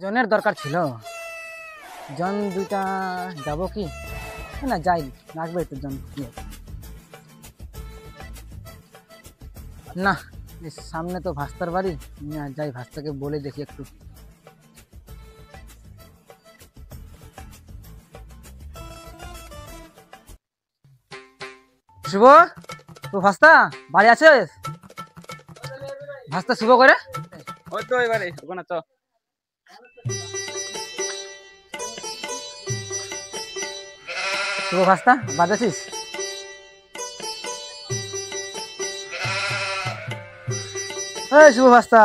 জনের দরকার ছিল। জন দুইটা যাব কি না যাই লাগবে তো জন না সামনে তো ভাস্তার বাড়ি না যাই ভাস্তাকে বলে দেখি একটু। শুভ তো ভাস্তা বাড়ি আছিস? ভাস্তা শুভ করে ওই তো এবারে ওখানে চ শুভ ভাস্তা বাড়ি আছিস? এই শুভ ভাস্তা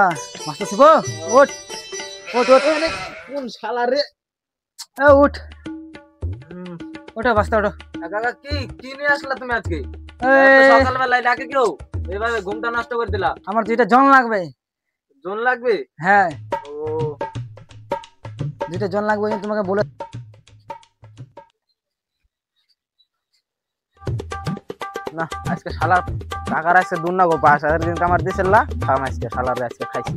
ভাস্তা শুভ ওঠ ওঠ ওঠ কোন শালা রে উঠ ওঠো ভাস্তা ওঠো। কাকা কি কি নিয়ে আসলা তুমি আজকে? এই, সকালবেলায় ডাকে কেউ এভাবে ঘুমটা নষ্ট করে দিলা। আমার দুইটা জন লাগবে। জোন লাগবে? হ্যাঁ ও দুইটা জন লাগবে, আমি তোমাকে বলে না আজকে শালার কাকার আজকে দুর্না গো পাস আর দিন আমার দিছিল না খাম আজকে শালার আজকে খাইছি।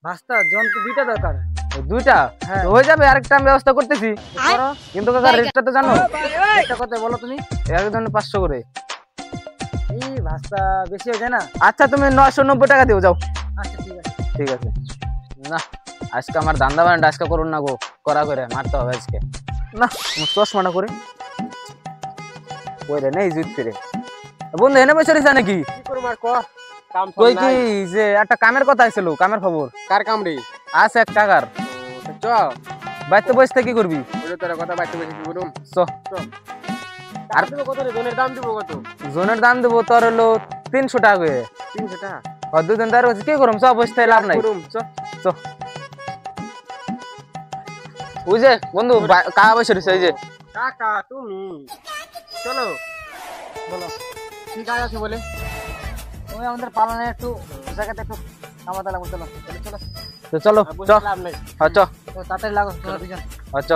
ভাস্তা জন তো দুইটা দরকার। দুইটা হ্যাঁ। তো হয়ে যাবে, আরেকটা আমি ব্যবস্থা করতেছি। করো। কিন্তু কাকা রেটটা তো জানো? একটা কথা বলো তুমি। একজন 500 করে। এই ভাস্তা বেশি হয়ে যায় না? আচ্ছা তুমি 990 টাকা দিও যাও। আচ্ছা ঠিক আছে। ঠিক আছে। না আজকে আমার ধান্দা বান্ডা আজকে করুন না গো, করা করে মারতে হবে আজকে। না চশমাটা করে ওই রে নেই জুত রে বন্ধু এনে বসে রইছ নাকি? কি করব আর কাম কই কি যে একটা কামের কথা আইছিল, কামের খবর কার কাম রে? আছে এক টাকার। চ বাইতে বসতে কি করবি? ওই তোর কথা বাইতে বেশি কি করুম? চ আর দেব কত রে? জনের দাম দিব কত? জোনের দাম দেবো তোর হলো 300 টাকা করে। 300 টাকা আর দুদিন তার কি করুম, সব বসতে লাভ নাই। করুম চ চ ওই যে বন্ধু কাকা বসে রইছে এই যে। কাকা তুমি চলো বলো কি কাজ আছে বলে? ওই আমাদের পালনে একটু জায়গাতে একটু কামাতে লাগবে। চলো চলো চলো তো চলো চ বসে লাভ নাই। হ্যাঁ চ তো তাড়াতাড়ি লাগো তোমরা দুজন। হ্যাঁ চ।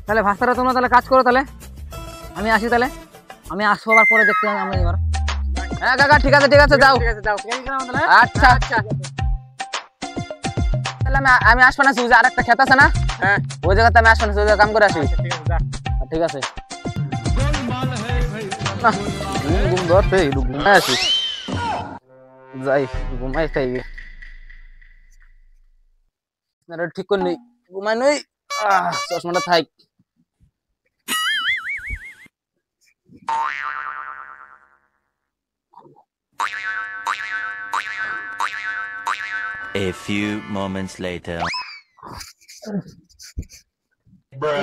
তাহলে ভাস্তারা তোমরা তাহলে কাজ করো, তাহলে আমি আসি। তাহলে আমি আসবো আবার পরে দেখতে হবে আমি এবার। হ্যাঁ কাকা ঠিক আছে যাও। ঠিক আছে যাও। আচ্ছা আচ্ছা তাহলে আমি আসবো না, যে আরেকটা ক্ষেত আছে না হ্যাঁ ওই জায়গাতে আমি আসবো না, ওই জায়গায় কাম করে আসি। ঠিক আছে যা। ঠিক আছে না ঘুম ধরতে ঘুমাই আসি, যাই ঘুমাই খাই ঠিক করে নেই, ঘুমাই নই। চশমাটা থাক। A few moments later.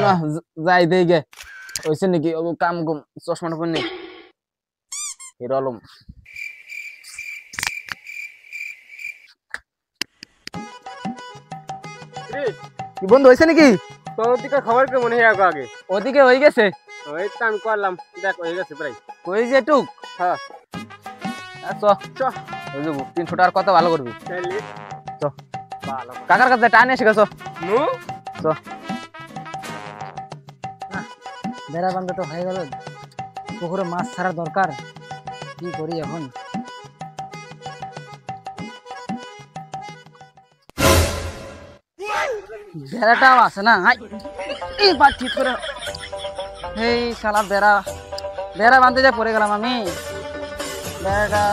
না যাই দেই গে হইছে নাকি ও কাম ঘুম চশমাটা পরে নেই হিরো আলম। রে কি বন্ধু হইছে নাকি? তোর দিকে খবর কেমন হয়ে আগো আগে? ওদিকে হয়ে গেছে। ওই তো আমি করলাম, দেখ হয়ে গেছে প্রায়। কই যে টুক হ্যাঁ চ চ ওই যে 300 টাকার কথা ভালো করবি। তাইলে চ ভালো কাকার কাছে টানে এসে গেছো। নু চ বেড়া বান্ধা তো হয়ে গেল, পুকুরে মাছ ছাড়া দরকার। কি করি এখন? বেড়াটাও আছে না। এইবার ঠিক করে এই শালা বেড়া বেড়া বাঁধতে যা পড়ে গেলাম আমি। বেড়াটা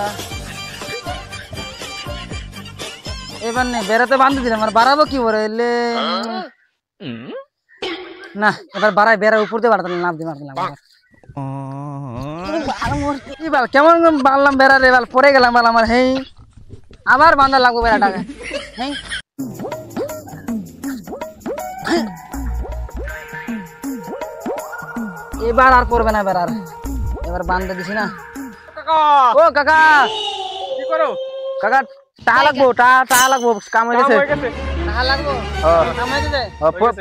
এবার নেই, বেড়াতে বাঁধতে দিলাম আর বাড়াবো কি করে এলে না। এবার বাড়াই বেড়ার উপর দিয়ে বাড়াতে নাম দিয়ে মারলাম। কেমন বাড়লাম বেড়া রে, পড়ে গেলাম বাল আমার। হেই আবার বান্ধা লাগবো বেড়াটাকে। হেই এবার আর পড়বে না বেড়ার, এবার বান্ধা দিছি না। কাকা ও কাকা কি করো? কাকা টাকা লাগবো, টাকা লাগবো, কাম হয়ে কাম গেছে। হয়ে গেছে। টাকা লাগবো। হ্যাঁ। কাম হয়ে গেছে?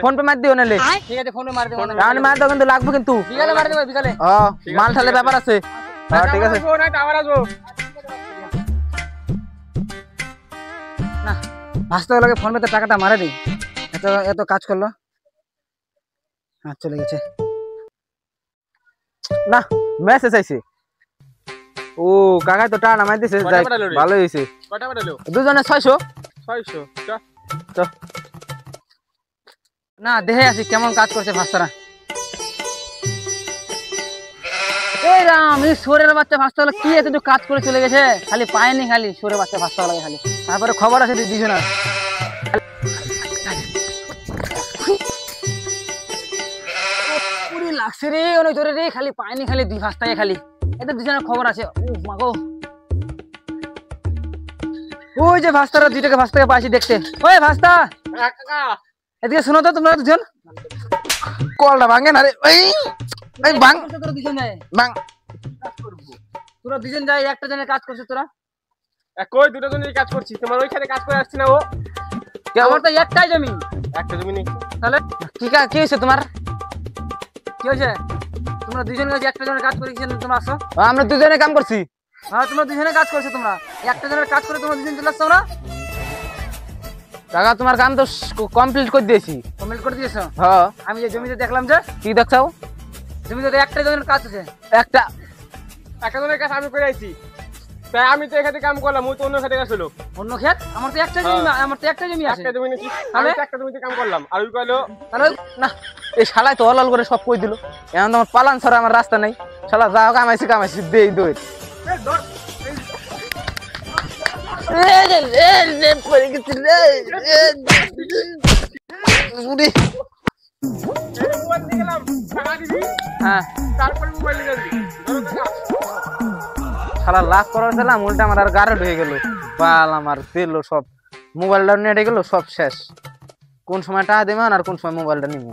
ফোন পে মার দিও নালে। ঠিক আছে ফোনে মার দেবো। রাউন্ড মার দাও কিন্তু লাগবো কিন্তু। বিকালে মার দেবো বিকালে। মাল ঠালে ব্যাপার আছে। হ্যাঁ ঠিক আছে। আসবো না টাওয়ার আসবো। না ভাসতে লাগে ফোন পেতে টাকাটা মারে দিই। এত এত কাজ করলো। হ্যাঁ চলে গেছে। না মেসেজ আইছে। ও কাকা তো টাকা নামাই দিছে, কয়টা যাই পাঠালো রে? ভালো হয়েছে। কয়টা পাঠালো? দুজনে 600। 600 না দেখে আসি কেমন কাজ করছে ভাস্তারা। এই রাম, এই সোরের বাচ্চা ভাস্তা হলো কি এত কাজ করে চলে গেছে, খালি পায়নি, খালি সোরের বাচ্চা ভাস্তা লাগে খালি। তারপরে খবর আছে দুজনের। পুরি লাগছে রে অনেক জোরে রে, খালি পায়নি, খালি দুই ভাস্তায় খালি। এদের দুজনের খবর আছে। ও মাগো, ওই যে ভাস্তারা দুইটাকে ভাস্তাকে পাইছি দেখতে। ওই ভাস্তা, কাকা এদিকে শোনো তো তোমরা দুজন। কলটা ভাঙে না রে, এই ভাঙ তোরা দুজন যায়, ভাঙ। তোরা দুজন যায়, একটা জনের কাজ করছে তোরা। কই দুটো জনের কাজ করছি, তোমার ওইখানে কাজ করে আসছি না ও? আমার তো একটাই জমি। একটা জমি নেই। তাহলে কি হয়েছে তোমার? কি হয়েছে? তোমরা দুজন কাছে একটা জনের কাজ করে তোমরা আসো। আমরা দুজনে কাম করছি। হ্যাঁ, তোমরা দুজনে কাজ করছো, তোমরা একটা জনের কাজ করে তোমরা দুজন চলে আসছো না। কাকা তোমার কাম তো কমপ্লিট করে দিয়েছি। কমেন্ট করে দিয়েছো। হ্যাঁ, আমি যে জমিতে দেখলাম যে কি দেখছাও? জমিতে তো একটা জনের কাজ আছে। একটা একটা জনের কাজ আমি করে আইছি, তাই আমি তো এখানে কাম করলাম, ওই তো অন্য খাতে গেছিল। অন্য ক্ষেত, আমার তো একটা জমি, আমার তো একটা জমি আছে। একটা জমি নাকি, আমি তো একটা জমিতে কাম করলাম, আর ওই কইলো তাহলে না, এই শালায় তো হলাল করে সব কই দিল। এখন তোমার পালান ছাড়া আমার রাস্তা নাই। শালা যা কামাইছি দেই দই। মোবাইল নিয়ে গেলাম, টাকা দিবি, হ্যাঁ, তারপরে মোবাইল নিয়ে যাবি। ধরো কাকা, শালা লাভ করার ছিলাম, উল্টা আমার আর গারড হয়ে গেল। পাল আমার দিল সব, মোবাইলটা নেটে গেল, সব শেষ। কোন সময় টাকা দেবেন আর কোন সময় মোবাইলটা নিব।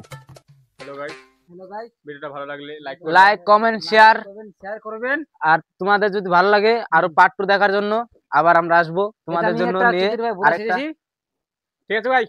হ্যালো গাইস, হ্যালো গাইস, ভিডিওটা ভালো লাগলে like like, comment, share. Share করবেন। আর তোমাদের যদি ভালো লাগে আরো পার্ট 2 দেখার জন্য আবার আমরা আসবো তোমাদের জন্য নিয়ে আরেকটা। ঠিক আছে ভাই।